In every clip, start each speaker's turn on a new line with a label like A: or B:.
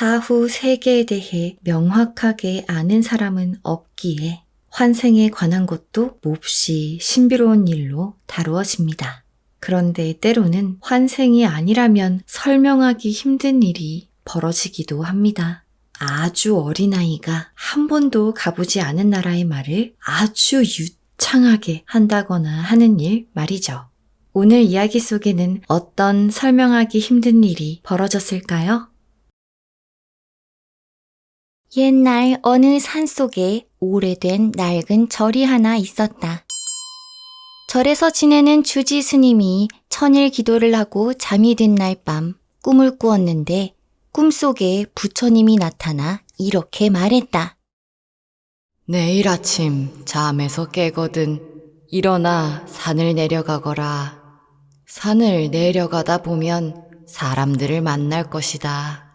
A: 사후 세계에 대해 명확하게 아는 사람은 없기에 환생에 관한 것도 몹시 신비로운 일로 다루어집니다. 그런데 때로는 환생이 아니라면 설명하기 힘든 일이 벌어지기도 합니다. 아주 어린아이가 한 번도 가보지 않은 나라의 말을 아주 유창하게 한다거나 하는 일 말이죠. 오늘 이야기 속에는 어떤 설명하기 힘든 일이 벌어졌을까요? 옛날 어느 산속에 오래된 낡은 절이 하나 있었다. 절에서 지내는 주지 스님이 천일 기도를 하고 잠이 든 날 밤 꿈을 꾸었는데 꿈속에 부처님이 나타나 이렇게 말했다.
B: 내일 아침 잠에서 깨거든 일어나 산을 내려가거라. 산을 내려가다 보면 사람들을 만날 것이다.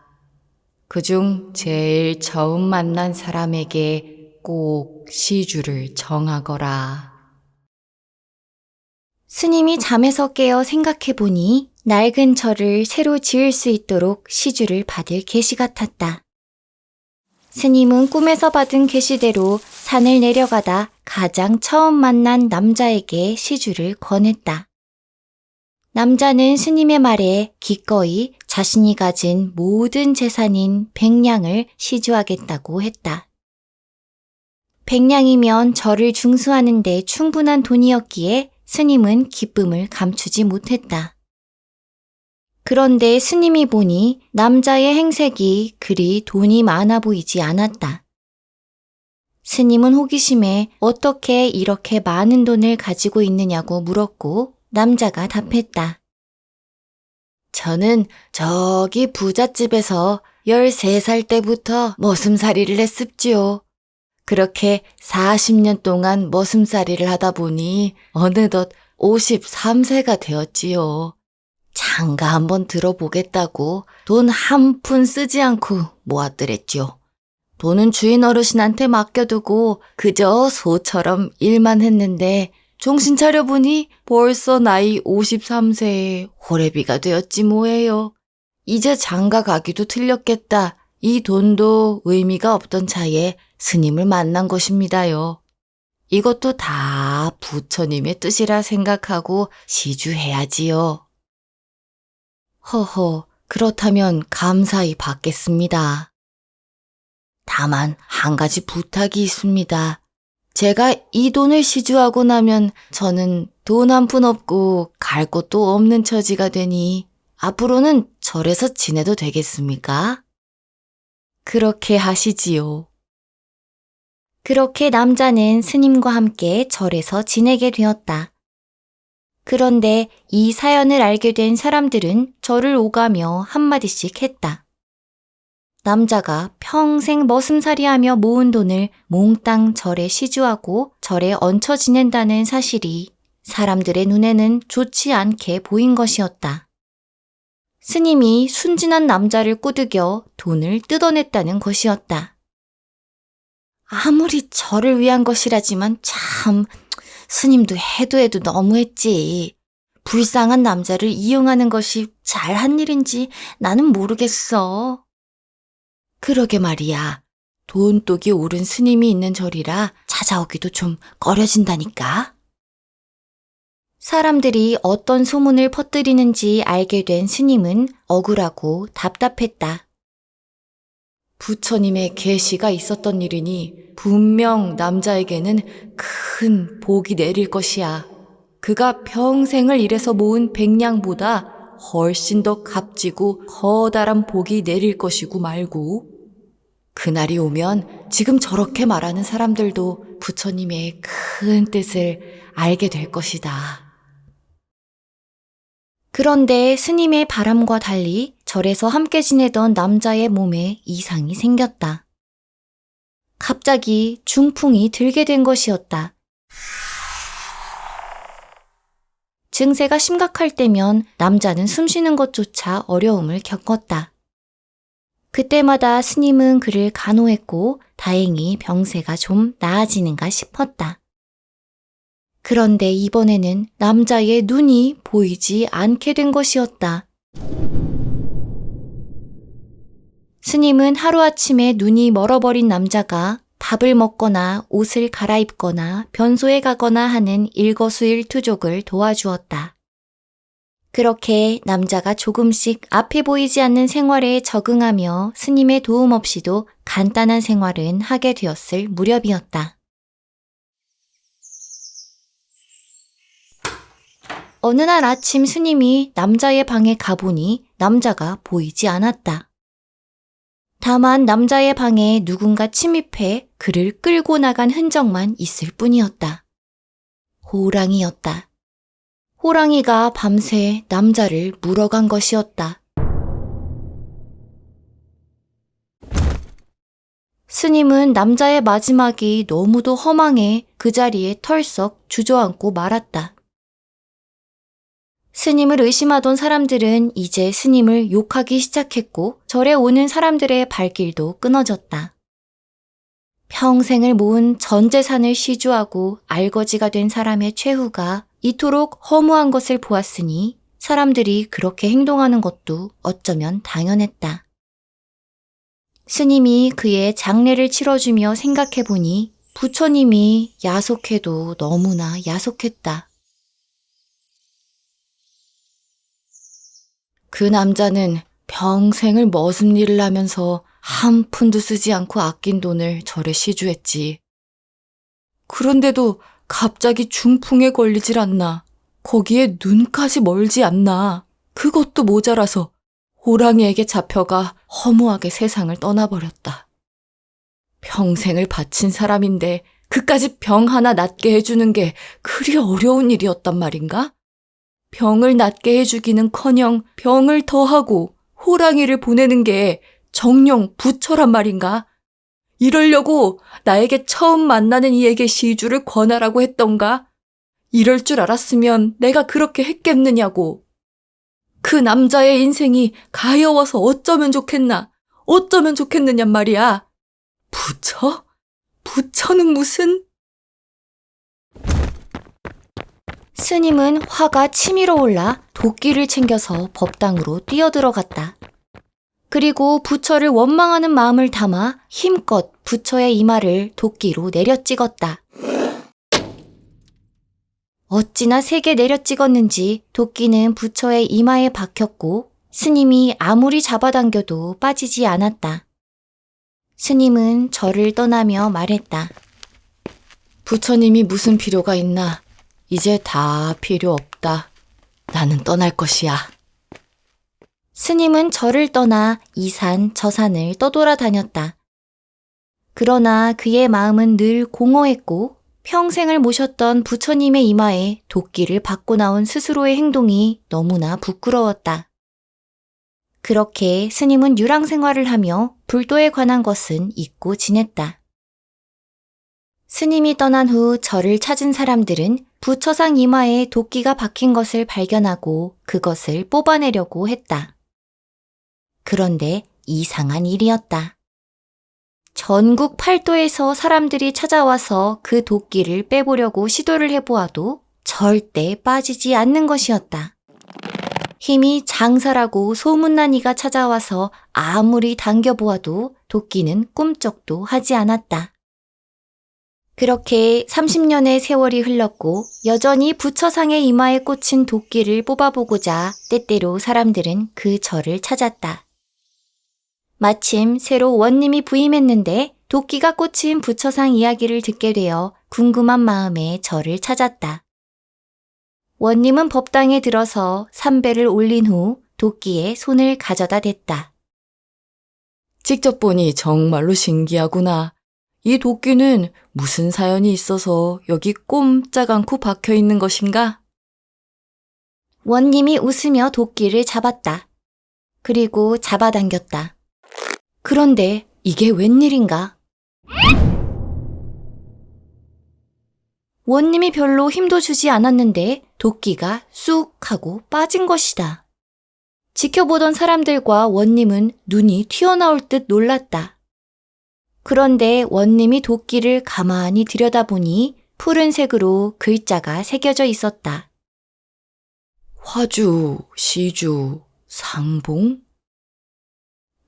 B: 그중 제일 처음 만난 사람에게 꼭 시주를 정하거라.
A: 스님이 잠에서 깨어 생각해보니 낡은 절을 새로 지을 수 있도록 시주를 받을 계시 같았다. 스님은 꿈에서 받은 계시대로 산을 내려가다 가장 처음 만난 남자에게 시주를 권했다. 남자는 스님의 말에 기꺼이 자신이 가진 모든 재산인 100냥을 시주하겠다고 했다. 100냥이면 절을 중수하는 데 충분한 돈이었기에 스님은 기쁨을 감추지 못했다. 그런데 스님이 보니 남자의 행색이 그리 돈이 많아 보이지 않았다. 스님은 호기심에 어떻게 이렇게 많은 돈을 가지고 있느냐고 물었고 남자가 답했다.
B: 저는 저기 부잣집에서 13살 때부터 머슴살이를 했습지요. 그렇게 40년 동안 머슴살이를 하다 보니 어느덧 53세가 되었지요. 장가 한번 들어보겠다고 돈 한 푼 쓰지 않고 모았더랬죠. 돈은 주인 어르신한테 맡겨두고 그저 소처럼 일만 했는데 정신 차려보니 벌써 나이 53세에 호래비가 되었지 뭐예요. 이제 장가 가기도 틀렸겠다. 이 돈도 의미가 없던 차에 스님을 만난 것입니다요. 이것도 다 부처님의 뜻이라 생각하고 시주해야지요. 허허, 그렇다면 감사히 받겠습니다. 다만 한 가지 부탁이 있습니다. 제가 이 돈을 시주하고 나면 저는 돈 한 푼 없고 갈 곳도 없는 처지가 되니 앞으로는 절에서 지내도 되겠습니까? 그렇게 하시지요.
A: 그렇게 남자는 스님과 함께 절에서 지내게 되었다. 그런데 이 사연을 알게 된 사람들은 절을 오가며 한마디씩 했다. 남자가 평생 머슴살이하며 모은 돈을 몽땅 절에 시주하고 절에 얹혀 지낸다는 사실이 사람들의 눈에는 좋지 않게 보인 것이었다. 스님이 순진한 남자를 꾸짖어 돈을 뜯어냈다는 것이었다. 아무리 절을 위한 것이라지만 참 스님도 해도 너무했지. 불쌍한 남자를 이용하는 것이 잘한 일인지 나는 모르겠어.
B: 그러게 말이야. 돈독이 오른 스님이 있는 절이라 찾아오기도 좀 꺼려진다니까.
A: 사람들이 어떤 소문을 퍼뜨리는지 알게 된 스님은 억울하고 답답했다.
B: 부처님의 계시가 있었던 일이니 분명 남자에게는 큰 복이 내릴 것이야. 그가 평생을 일해서 모은 100냥보다 훨씬 더 값지고 커다란 복이 내릴 것이고 말고. 그날이 오면 지금 저렇게 말하는 사람들도 부처님의 큰 뜻을 알게 될 것이다.
A: 그런데 스님의 바람과 달리 절에서 함께 지내던 남자의 몸에 이상이 생겼다. 갑자기 중풍이 들게 된 것이었다. 증세가 심각할 때면 남자는 숨쉬는 것조차 어려움을 겪었다. 그때마다 스님은 그를 간호했고 다행히 병세가 좀 나아지는가 싶었다. 그런데 이번에는 남자의 눈이 보이지 않게 된 것이었다.
B: 스님은 하루아침에 눈이 멀어버린 남자가 밥을 먹거나 옷을 갈아입거나 변소에 가거나 하는 일거수일투족을 도와주었다. 그렇게 남자가 조금씩 앞에 보이지 않는 생활에 적응하며 스님의 도움 없이도 간단한 생활은 하게 되었을 무렵이었다. 어느 날 아침 스님이 남자의 방에 가보니 남자가 보이지 않았다. 다만 남자의 방에 누군가 침입해 그를 끌고 나간 흔적만 있을 뿐이었다. 호랑이였다. 호랑이가 밤새 남자를 물어간 것이었다. 스님은 남자의 마지막이 너무도 허망해 그 자리에 털썩 주저앉고 말았다. 스님을 의심하던 사람들은 이제 스님을 욕하기 시작했고 절에 오는 사람들의 발길도 끊어졌다. 평생을 모은 전 재산을 시주하고 알거지가 된 사람의 최후가 이토록 허무한 것을 보았으니 사람들이 그렇게 행동하는 것도 어쩌면 당연했다. 스님이 그의 장례를 치러주며 생각해보니 부처님이 야속해도 너무나 야속했다. 그 남자는 평생을 머슴 일을 하면서 한 푼도 쓰지 않고 아낀 돈을 절에 시주했지. 그런데도 갑자기 중풍에 걸리질 않나. 거기에 눈까지 멀지 않나. 그것도 모자라서 호랑이에게 잡혀가 허무하게 세상을 떠나버렸다. 평생을 바친 사람인데 그까지 병 하나 낫게 해주는 게 그리 어려운 일이었단 말인가? 병을 낫게 해주기는커녕 병을 더하고 호랑이를 보내는 게 정녕 부처란 말인가? 이러려고 나에게 처음 만나는 이에게 시주를 권하라고 했던가? 이럴 줄 알았으면 내가 그렇게 했겠느냐고. 그 남자의 인생이 가여워서 어쩌면 좋겠나? 어쩌면 좋겠느냔 말이야. 부처? 부처는 무슨? 스님은 화가 치밀어 올라 도끼를 챙겨서 법당으로 뛰어들어갔다. 그리고 부처를 원망하는 마음을 담아 힘껏 부처의 이마를 도끼로 내려찍었다. 어찌나 세게 내려찍었는지 도끼는 부처의 이마에 박혔고 스님이 아무리 잡아당겨도 빠지지 않았다. 스님은 절을 떠나며 말했다. 부처님이 무슨 필요가 있나? 이제 다 필요 없다. 나는 떠날 것이야. 스님은 절을 떠나 이 산 저 산을 떠돌아다녔다. 그러나 그의 마음은 늘 공허했고 평생을 모셨던 부처님의 이마에 도끼를 받고 나온 스스로의 행동이 너무나 부끄러웠다. 그렇게 스님은 유랑생활을 하며 불도에 관한 것은 잊고 지냈다. 스님이 떠난 후 절을 찾은 사람들은 부처상 이마에 도끼가 박힌 것을 발견하고 그것을 뽑아내려고 했다. 그런데 이상한 일이었다. 전국 팔도에서 사람들이 찾아와서 그 도끼를 빼보려고 시도를 해보아도 절대 빠지지 않는 것이었다. 힘이 장사라고 소문난 이가 찾아와서 아무리 당겨보아도 도끼는 꿈쩍도 하지 않았다. 그렇게 30년의 세월이 흘렀고 여전히 부처상의 이마에 꽂힌 도끼를 뽑아보고자 때때로 사람들은 그 절을 찾았다. 마침 새로 원님이 부임했는데 도끼가 꽂힌 부처상 이야기를 듣게 되어 궁금한 마음에 절을 찾았다. 원님은 법당에 들어서 삼배를 올린 후 도끼에 손을 가져다 댔다. 직접 보니 정말로 신기하구나. 이 도끼는 무슨 사연이 있어서 여기 꼼짝 않고 박혀 있는 것인가? 원님이 웃으며 도끼를 잡았다. 그리고 잡아당겼다. 그런데 이게 웬일인가? 원님이 별로 힘도 주지 않았는데 도끼가 쑥 하고 빠진 것이다. 지켜보던 사람들과 원님은 눈이 튀어나올 듯 놀랐다. 그런데 원님이 도끼를 가만히 들여다보니 푸른색으로 글자가 새겨져 있었다. 화주, 시주, 상봉?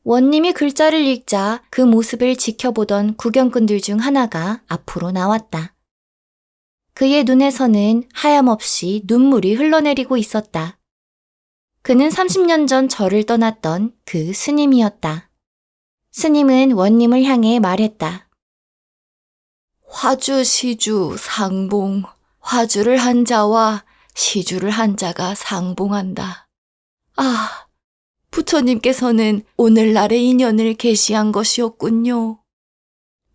A: 원님이 글자를 읽자 그 모습을 지켜보던 구경꾼들 중 하나가 앞으로 나왔다. 그의 눈에서는 하염없이 눈물이 흘러내리고 있었다. 그는 30년 전 절을 떠났던 그 스님이었다. 스님은 원님을 향해 말했다.
B: 화주, 시주, 상봉. 화주를 한 자와 시주를 한 자가 상봉한다. 아, 부처님께서는 오늘날의 인연을 계시한 것이었군요.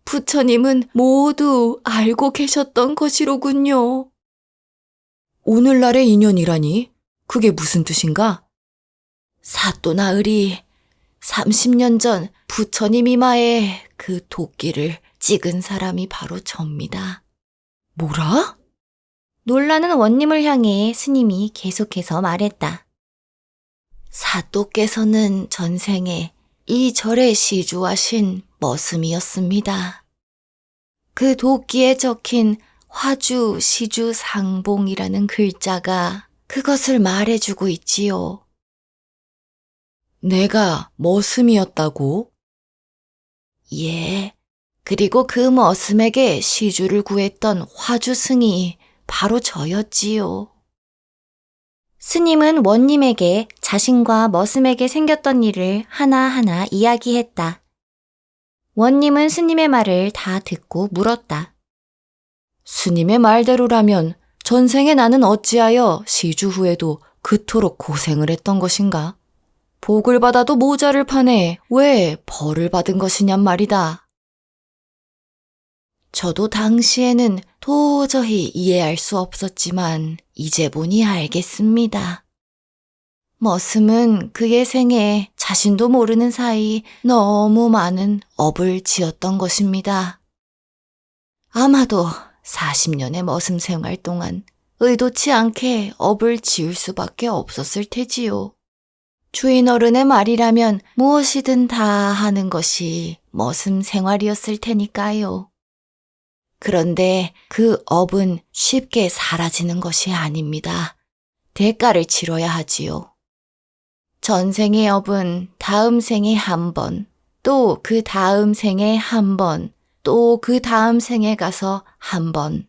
B: 부처님은 모두 알고 계셨던 것이로군요. 오늘날의 인연이라니? 그게 무슨 뜻인가? 사또나으리 30년 전 부처님 이마에 그 도끼를 찍은 사람이 바로 접니다. 뭐라?
A: 놀라는 원님을 향해 스님이 계속해서 말했다.
B: 사또께서는 전생에 이 절에 시주하신 머슴이었습니다. 그 도끼에 적힌 화주, 시주, 상봉이라는 글자가 그것을 말해주고 있지요. 내가 머슴이었다고? 예. 그리고 그 머슴에게 시주를 구했던 화주승이 바로 저였지요.
A: 스님은 원님에게 자신과 머슴에게 생겼던 일을 하나하나 이야기했다. 원님은 스님의 말을 다 듣고 물었다.
B: 스님의 말대로라면 전생에 나는 어찌하여 시주 후에도 그토록 고생을 했던 것인가? 복을 받아도 모자를 파네 왜 벌을 받은 것이냔 말이다. 저도 당시에는 도저히 이해할 수 없었지만 이제 보니 알겠습니다. 머슴은 그의 생에 자신도 모르는 사이 너무 많은 업을 지었던 것입니다. 아마도 40년의 머슴 생활 동안 의도치 않게 업을 지을 수밖에 없었을 테지요. 주인 어른의 말이라면 무엇이든 다 하는 것이 머슴 생활이었을 테니까요. 그런데 그 업은 쉽게 사라지는 것이 아닙니다. 대가를 치러야 하지요. 전생의 업은 다음 생에 한 번, 또 그 다음 생에 한 번, 또 그 다음 생에 가서 한 번,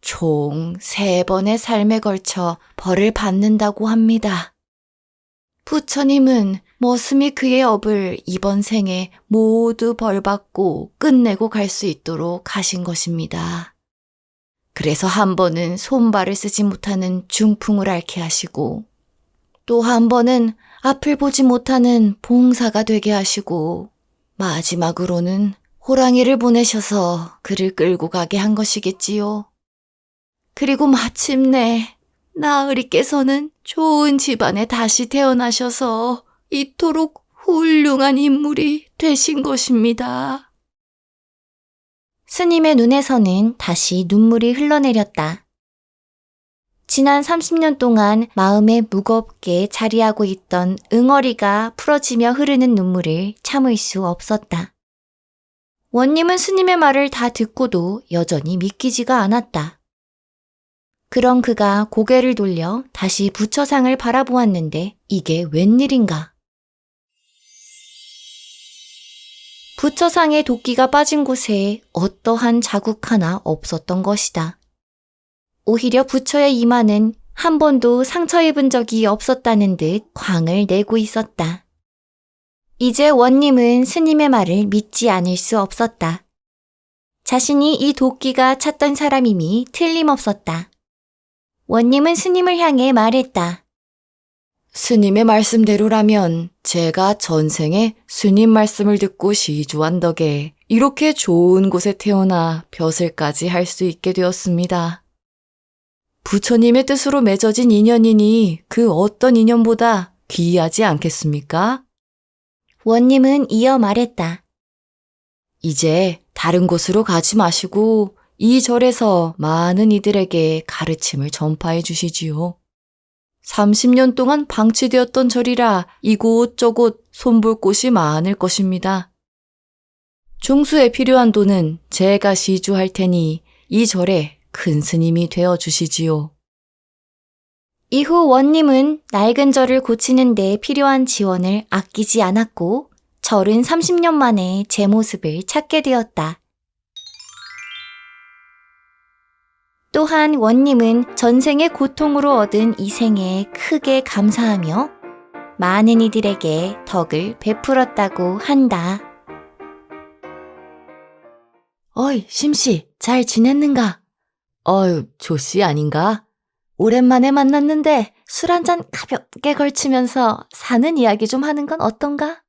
B: 총 3번의 삶에 걸쳐 벌을 받는다고 합니다. 부처님은 머슴이 그의 업을 이번 생에 모두 벌받고 끝내고 갈 수 있도록 하신 것입니다. 그래서 한 번은 손발을 쓰지 못하는 중풍을 앓게 하시고 또 한 번은 앞을 보지 못하는 봉사가 되게 하시고 마지막으로는 호랑이를 보내셔서 그를 끌고 가게 한 것이겠지요. 그리고 마침내 나으리께서는 좋은 집안에 다시 태어나셔서 이토록 훌륭한 인물이 되신 것입니다.
A: 스님의 눈에서는 다시 눈물이 흘러내렸다. 지난 30년 동안 마음에 무겁게 자리하고 있던 응어리가 풀어지며 흐르는 눈물을 참을 수 없었다. 원님은 스님의 말을 다 듣고도 여전히 믿기지가 않았다. 그런 그가 고개를 돌려 다시 부처상을 바라보았는데 이게 웬일인가? 부처상의 도끼가 빠진 곳에 어떠한 자국 하나 없었던 것이다. 오히려 부처의 이마는 한 번도 상처 입은 적이 없었다는 듯 광을 내고 있었다. 이제 원님은 스님의 말을 믿지 않을 수 없었다. 자신이 이 도끼가 찾던 사람임이 틀림없었다. 원님은 스님을 향해 말했다.
B: 스님의 말씀대로라면 제가 전생에 스님 말씀을 듣고 시주한 덕에 이렇게 좋은 곳에 태어나 벼슬까지 할 수 있게 되었습니다. 부처님의 뜻으로 맺어진 인연이니 그 어떤 인연보다 귀하지 않겠습니까?
A: 원님은 이어 말했다.
B: 이제 다른 곳으로 가지 마시고 이 절에서 많은 이들에게 가르침을 전파해 주시지요. 30년 동안 방치되었던 절이라 이곳저곳 손볼 곳이 많을 것입니다. 중수에 필요한 돈은 제가 시주할 테니 이 절에 큰 스님이 되어 주시지요.
A: 이후 원님은 낡은 절을 고치는 데 필요한 지원을 아끼지 않았고 절은 30년 만에 제 모습을 찾게 되었다. 또한 원님은 전생의 고통으로 얻은 이 생에 크게 감사하며 많은 이들에게 덕을 베풀었다고 한다.
B: 어이, 심씨, 잘 지냈는가? 어휴, 조씨 아닌가? 오랜만에 만났는데 술 한잔 가볍게 걸치면서 사는 이야기 좀 하는 건 어떤가?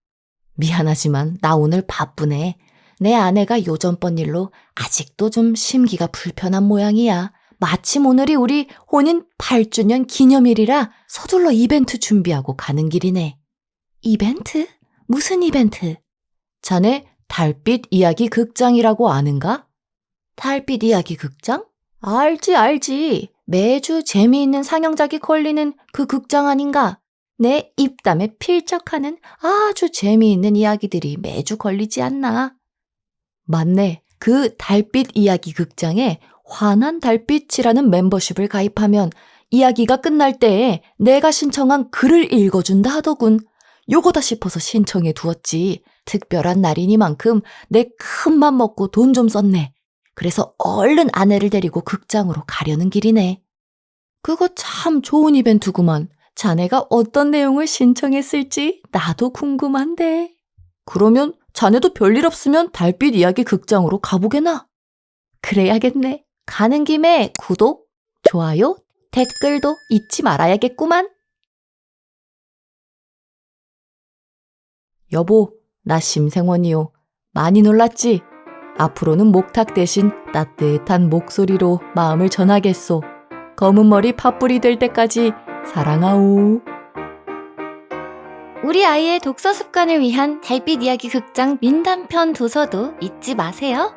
B: 미안하지만 나 오늘 바쁘네. 내 아내가 요전번 일로 아직도 좀 심기가 불편한 모양이야. 마침 오늘이 우리 혼인 8주년 기념일이라 서둘러 이벤트 준비하고 가는 길이네. 이벤트? 무슨 이벤트? 자네 달빛 이야기 극장이라고 아는가? 달빛 이야기 극장? 알지. 매주 재미있는 상영작이 걸리는 그 극장 아닌가? 내 입담에 필적하는 아주 재미있는 이야기들이 매주 걸리지 않나? 맞네. 그 달빛 이야기 극장에 환한 달빛이라는 멤버십을 가입하면 이야기가 끝날 때에 내가 신청한 글을 읽어준다 하더군. 요거다 싶어서 신청해 두었지. 특별한 날이니만큼 내 큰맘 먹고 돈 좀 썼네. 그래서 얼른 아내를 데리고 극장으로 가려는 길이네. 그거 참 좋은 이벤트구만. 자네가 어떤 내용을 신청했을지 나도 궁금한데. 그러면 자네도 별일 없으면 달빛 이야기 극장으로 가보게나. 그래야겠네. 가는 김에 구독, 좋아요, 댓글도 잊지 말아야겠구만. 여보, 나 심생원이요. 많이 놀랐지? 앞으로는 목탁 대신 따뜻한 목소리로 마음을 전하겠소. 검은 머리 팥불이 될 때까지 사랑하오.
A: 우리 아이의 독서 습관을 위한 달빛 이야기 극장 민단편 도서도 잊지 마세요.